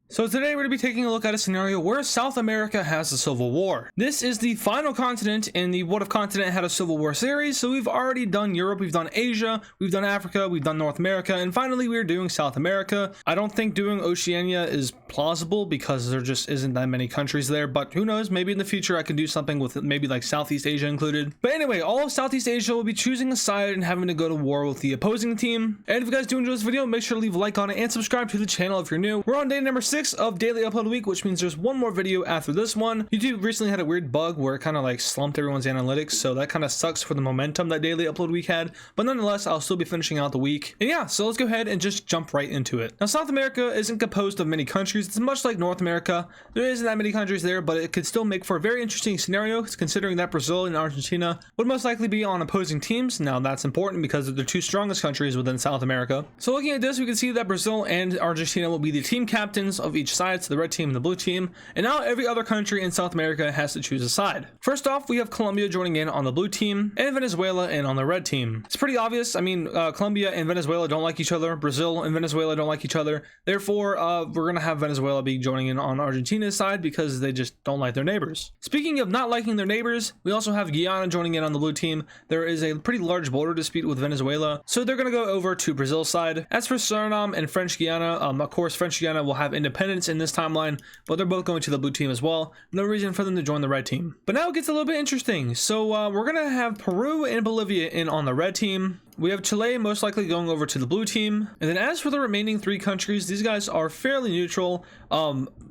So today we're going to be taking a look at a scenario where South America has a civil war. This is the final continent in the What If Continent Had a Civil War series. So we've already done Europe, we've done Asia, we've done Africa, we've done North America, and finally we're doing South America. I don't think doing Oceania is plausible because there just isn't that many countries there, but who knows, maybe in the future I can do something with maybe like Southeast Asia included. But anyway, all of Southeast Asia will be choosing a side and having to go to war with the opposing team. And if you guys do enjoy this video, make sure to leave a like on it and subscribe to the channel if you're new. We're on day number 6 of daily upload week, which means there's one more video after this one. YouTube recently had a weird bug where it kind of like slumped everyone's analytics, so that kind of sucks for the momentum that daily upload week had, but nonetheless I'll still be finishing out the week. And yeah, so let's go ahead and just jump right into it. Now, South America isn't composed of many countries. It's much like North America. There isn't that many countries there, but it could still make for a very interesting scenario considering that Brazil and Argentina would most likely be on opposing teams. Now that's important because they're the two strongest countries within South America. So looking at this, we can see that Brazil and Argentina will be the team captains of each side, so the red team and the blue team, and now every other country in South America has to choose a side. First off, we have Colombia joining in on the blue team and Venezuela in on the red team. It's pretty obvious. I mean, Colombia and Venezuela don't like each other. Brazil and Venezuela don't like each other. Therefore, we're gonna have Venezuela be joining in on Argentina's side because they just don't like their neighbors. Speaking of not liking their neighbors, we also have Guyana joining in on the blue team. There is a pretty large border dispute with Venezuela, so they're gonna go over to Brazil's side. As for Suriname and French Guiana, of course French Guiana will have independence in this timeline, but they're both going to the blue team as well. No reason for them to join the red team. But now it gets a little bit interesting. So we're gonna have Peru and Bolivia in on the red team. We have Chile most likely going over to the blue team. And then as for the remaining 3 countries, these guys are fairly neutral.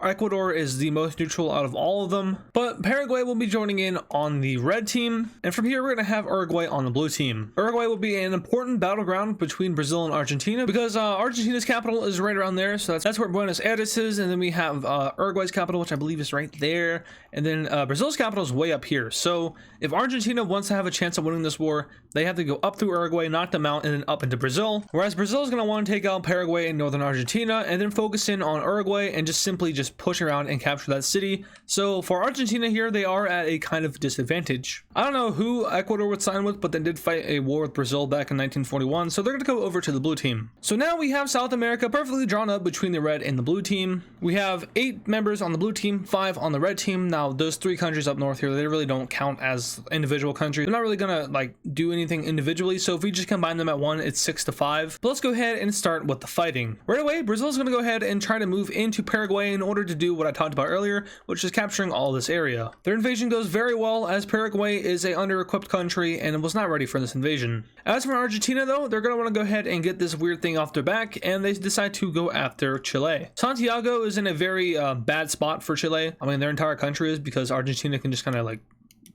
Ecuador is the most neutral out of all of them, but Paraguay will be joining in on the red team. And from here, we're going to have Uruguay on the blue team. Uruguay will be an important battleground between Brazil and Argentina because Argentina's capital is right around there. So that's where Buenos Aires is. And then we have Uruguay's capital, which I believe is right there. And then Brazil's capital is way up here. So if Argentina wants to have a chance of winning this war, they have to go up through Uruguay, knock them out, and then up into Brazil. Whereas Brazil is going to want to take out Paraguay and northern Argentina and then focus in on Uruguay and just simply push around and capture that city. So for Argentina here, they are at a kind of disadvantage. I don't know who Ecuador would sign with, but they did fight a war with Brazil back in 1941, so they're going to go over to the blue team. So now we have South America perfectly drawn up between the red and the blue team. We have 8 members on the blue team, 5 on the red team. Now those 3 countries up north here, they really don't count as individual countries. They're not really going to like do anything individually, so if we just combine them at 1, it's 6-5. But let's go ahead and start with the fighting. Right away, Brazil's going to go ahead and try to move into Paraguay in order to do what I talked about earlier, which is capturing all this area. Their invasion goes very well as Paraguay is a under-equipped country and was not ready for this invasion. As for Argentina though, they're going to want to go ahead and get this weird thing off their back, and they decide to go after Chile. Santiago is in a very bad spot for Chile. I mean, their entire country is, because Argentina can just kind of like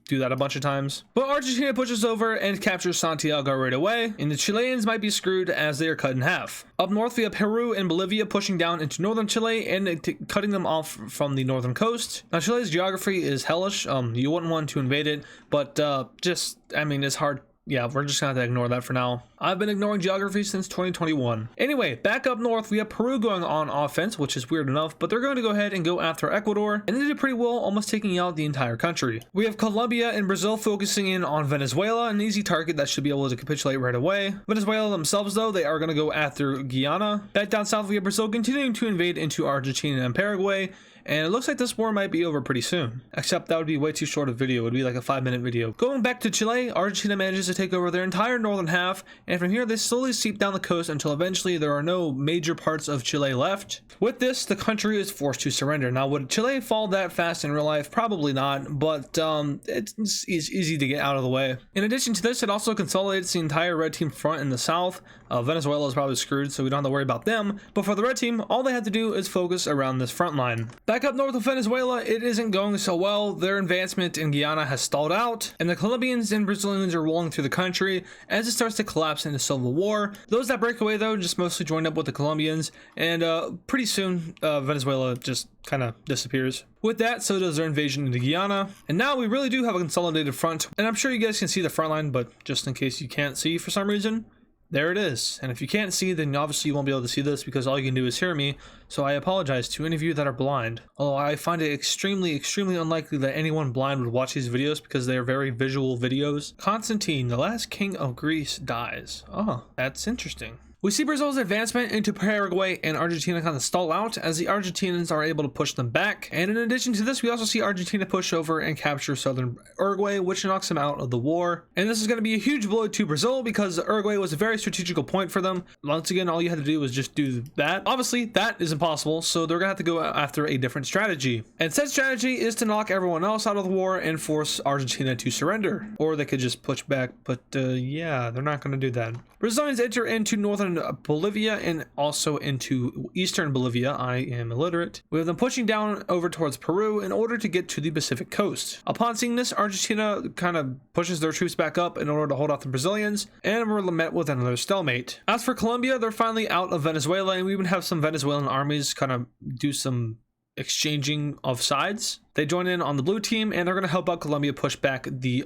do that a bunch of times. But Argentina pushes over and captures Santiago right away, and the Chileans might be screwed as they are cut in half. Up north, we have Peru and Bolivia pushing down into northern Chile and cutting them off from the northern coast. Now, Chile's geography is hellish. You wouldn't want to invade it, but I mean, it's hard. Yeah, we're just gonna have to ignore that for now. I've been ignoring geography since 2021. Anyway, back up north, we have Peru going on offense, which is weird enough, but they're going to go ahead and go after Ecuador, and they did pretty well, almost taking out the entire country. We have Colombia and Brazil focusing in on Venezuela, an easy target that should be able to capitulate right away. Venezuela themselves, though, they are going to go after Guyana. Back down south, we have Brazil continuing to invade into Argentina and Paraguay, and it looks like this war might be over pretty soon. Except that would be way too short a video. It would be like a 5-minute video. Going back to Chile, Argentina manages to take over their entire northern half, and from here they slowly seep down the coast until eventually there are no major parts of Chile left. With this, the country is forced to surrender. Now, would Chile fall that fast in real life? Probably not, but it's easy to get out of the way. In addition to this, it also consolidates the entire red team front in the south. Venezuela is probably screwed, so we don't have to worry about them. But for the red team, all they have to do is focus around this front line. Back up north of Venezuela, it isn't going so well. Their advancement in Guyana has stalled out, and the Colombians and Brazilians are rolling through the country as it starts to collapse into civil war. Those that break away, though, just mostly join up with the Colombians, and pretty soon Venezuela just kind of disappears. With that, so does their invasion into Guyana, and now we really do have a consolidated front, and I'm sure you guys can see the front line, but just in case you can't see for some reason, there it is. And if you can't see, then obviously you won't be able to see this because all you can do is hear me. So I apologize to any of you that are blind. Although I find it extremely unlikely that anyone blind would watch these videos because they are very visual videos. Constantine, the last king of Greece, dies. Oh, that's interesting. We see Brazil's advancement into Paraguay and Argentina kind of stall out as the Argentinians are able to push them back. And in addition to this, we also see Argentina push over and capture southern Uruguay, which knocks them out of the war. And this is going to be a huge blow to Brazil because Uruguay was a very strategical point for them. Once again, all you had to do was just do that. Obviously, that is impossible, so they're going to have to go after a different strategy. And said strategy is to knock everyone else out of the war and force Argentina to surrender. Or they could just push back, but yeah, they're not going to do that. Brazilians enter into northern Bolivia and also into eastern Bolivia. I am illiterate. We have them pushing down over towards Peru in order to get to the Pacific coast. Upon seeing this, Argentina kind of pushes their troops back up in order to hold off the Brazilians, and we're met with another stalemate. As for Colombia, they're finally out of Venezuela, and we even have some Venezuelan armies kind of do some exchanging of sides. They join in on the blue team, and they're going to help out Colombia push back the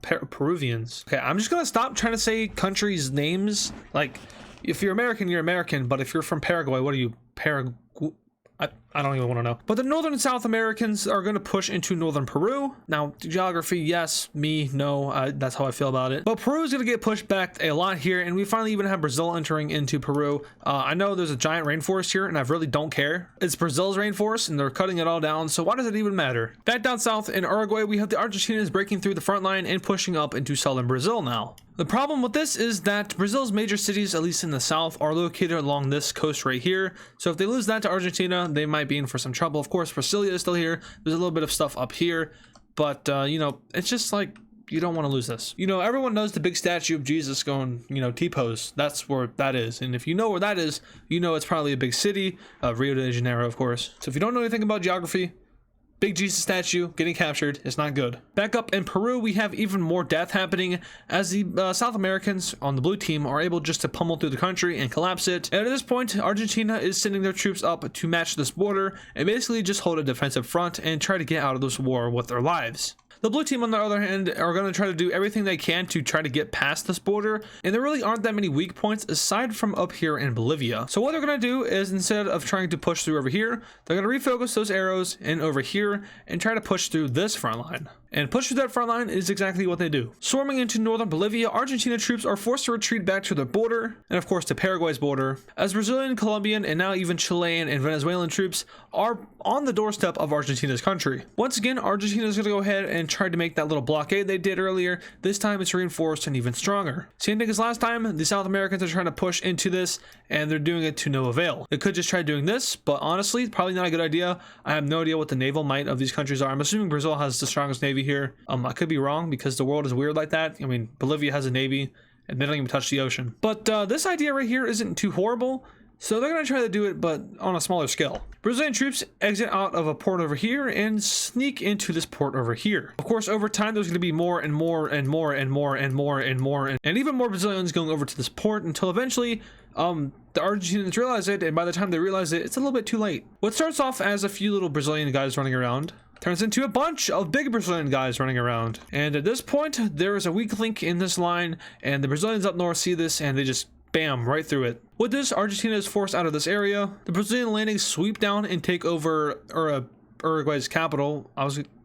Peruvians. Okay, I'm just going to stop trying to say countries' names. Like, if you're American, you're American, but if you're from Paraguay, what are you? I don't even want to know. But the Northern and South Americans are going to push into Northern Peru. Now, geography, yes, me, no, that's how I feel about it. But Peru is going to get pushed back a lot here, and we finally even have Brazil entering into Peru. I know there's a giant rainforest here, and I really don't care. It's Brazil's rainforest, and they're cutting it all down, so why does it even matter? Back down south in Uruguay, we have the Argentinians breaking through the front line and pushing up into southern Brazil now. The problem with this is that Brazil's major cities, at least in the south, are located along this coast right here. So if they lose that to Argentina, they might be in for some trouble. Of course, Brasilia is still here. There's a little bit of stuff up here, but you know, it's just like, you don't want to lose this. You know, everyone knows the big statue of Jesus going, you know, T-pose. That's where that is. And if you know where that is, you know it's probably a big city, Rio de Janeiro, of course. So if you don't know anything about geography, big Jesus statue getting captured is not good. Back up in Peru, we have even more death happening as the South Americans on the blue team are able just to pummel through the country and collapse it. And at this point, Argentina is sending their troops up to match this border and basically just hold a defensive front and try to get out of this war with their lives. The blue team, on the other hand, are going to try to do everything they can to try to get past this border, and there really aren't that many weak points aside from up here in Bolivia. So what they're going to do is, instead of trying to push through over here, they're going to refocus those arrows in over here and try to push through this front line. And push through that front line is exactly what they do. Swarming into northern Bolivia, Argentina troops are forced to retreat back to their border, and of course to Paraguay's border, as Brazilian, Colombian, and now even Chilean and Venezuelan troops are on the doorstep of Argentina's country. Once again, Argentina is going to go ahead and try to make that little blockade they did earlier. This time it's reinforced and even stronger. Same thing as last time, the South Americans are trying to push into this, and they're doing it to no avail. They could just try doing this, but honestly, probably not a good idea. I have no idea what the naval might of these countries are. I'm assuming Brazil has the strongest navy here. I could be wrong because the world is weird like that. I mean, Bolivia has a navy and they don't even touch the ocean. But this idea right here isn't too horrible. So they're going to try to do it, but on a smaller scale. Brazilian troops exit out of a port over here and sneak into this port over here. Of course, over time, there's going to be more and more and more and more and more and more and even more Brazilians going over to this port until eventually the Argentinians realize it, and by the time they realize it, it's a little bit too late. What starts off as a few little Brazilian guys running around turns into a bunch of big Brazilian guys running around. And at this point, there is a weak link in this line, and the Brazilians up north see this, and they just bam, right through it. With this, Argentina is forced out of this area. The Brazilian landings sweep down and take over Uruguay's capital.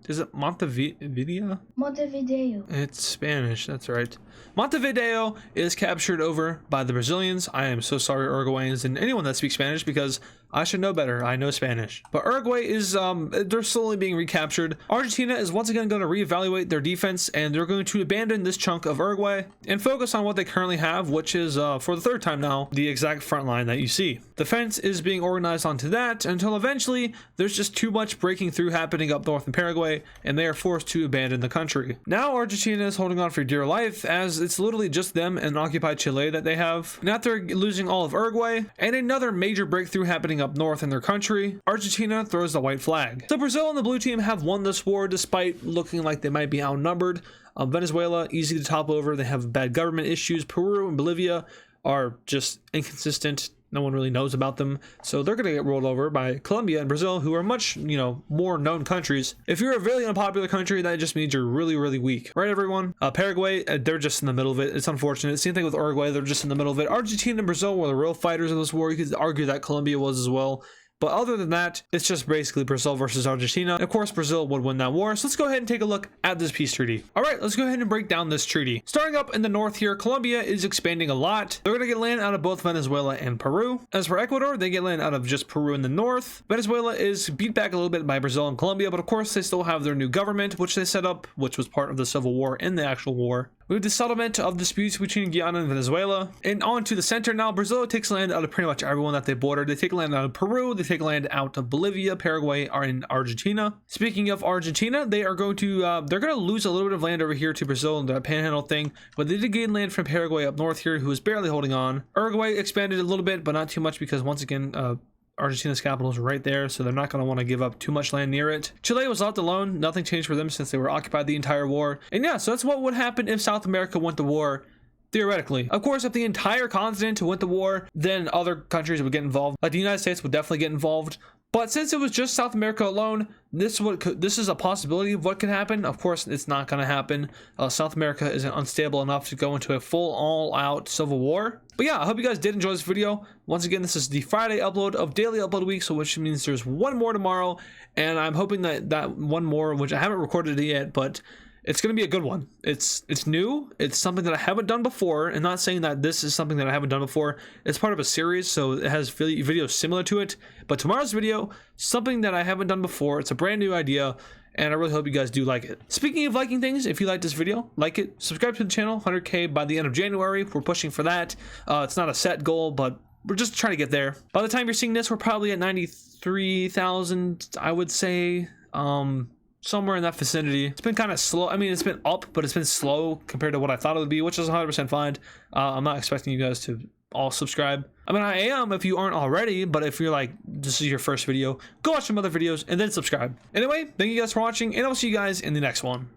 Is it Montevideo? Montevideo. It's Spanish, that's right. Montevideo is captured over by the Brazilians. I am so sorry, Uruguayans, and anyone that speaks Spanish, because I should know better. I know Spanish. But Uruguay is, they're slowly being recaptured. Argentina is once again going to reevaluate their defense, and they're going to abandon this chunk of Uruguay and focus on what they currently have, which is, for the third time now, the exact front line that you see. Defense is being organized onto that until eventually there's just too much breaking through happening up north in Paraguay, and they are forced to abandon the country. Now Argentina is holding on for dear life, as it's literally just them and occupied Chile that they have. And after losing all of Uruguay and another major breakthrough happening up north in their country, Argentina throws the white flag. So Brazil and the blue team have won this war despite looking like they might be outnumbered. Venezuela, easy to topple over. They have bad government issues. Peru and Bolivia are just inconsistent. No one really knows about them, so they're going to get rolled over by Colombia and Brazil, who are much, more known countries. If you're a really unpopular country, that just means you're really, really weak. Right, everyone? Paraguay, they're just in the middle of it. It's unfortunate. Same thing with Uruguay. They're just in the middle of it. Argentina and Brazil were the real fighters of this war. You could argue that Colombia was as well. But other than that, it's just basically Brazil versus Argentina. Of course, Brazil would win that war. So let's go ahead and take a look at this peace treaty. All right, let's go ahead and break down this treaty. Starting up in the north here, Colombia is expanding a lot. They're going to get land out of both Venezuela and Peru. As for Ecuador, they get land out of just Peru in the north. Venezuela is beat back a little bit by Brazil and Colombia, but of course they still have their new government, which they set up, which was part of the civil war in the actual war. We have the settlement of disputes between Guyana and Venezuela. And on to the center now, Brazil takes land out of pretty much everyone that they border. They take land out of Peru, they take land out of Bolivia, Paraguay, and Argentina. Speaking of Argentina, they are going to, they're going to lose a little bit of land over here to Brazil and the panhandle thing, but they did gain land from Paraguay up north here, who is barely holding on. Uruguay expanded a little bit, but not too much because once again, Argentina's capital is right there, so they're not going to want to give up too much land near it. Chile was left alone. Nothing changed for them since they were occupied the entire war. And yeah, so that's what would happen if South America went to war, theoretically. Of course, if the entire continent went to war, then other countries would get involved. Like the United States would definitely get involved. But since it was just South America alone, this is a possibility of what could happen. Of course, it's not going to happen. South America isn't unstable enough to go into a full all-out civil war. But yeah, I hope you guys did enjoy this video. Once again, this is the Friday upload of daily upload week, so which means there's one more tomorrow. And I'm hoping that one more, which I haven't recorded it yet, but it's going to be a good one. It's new. It's something that I haven't done before. And not saying that this is something that I haven't done before. It's part of a series, so it has videos similar to it. But tomorrow's video, something that I haven't done before. It's a brand new idea, and I really hope you guys do like it. Speaking of liking things, if you like this video, like it, subscribe to the channel. 100K by the end of January. We're pushing for that. It's not a set goal, but we're just trying to get there. By the time you're seeing this, we're probably at 93,000, I would say. Somewhere in that vicinity. It's been kind of slow. I mean, it's been up, but it's been slow compared to what I thought it would be, which is 100% fine. I'm not expecting you guys to all subscribe. I mean, I am if you aren't already, but if you're like, this is your first video, go watch some other videos and then subscribe. Anyway, thank you guys for watching, and I'll see you guys in the next one.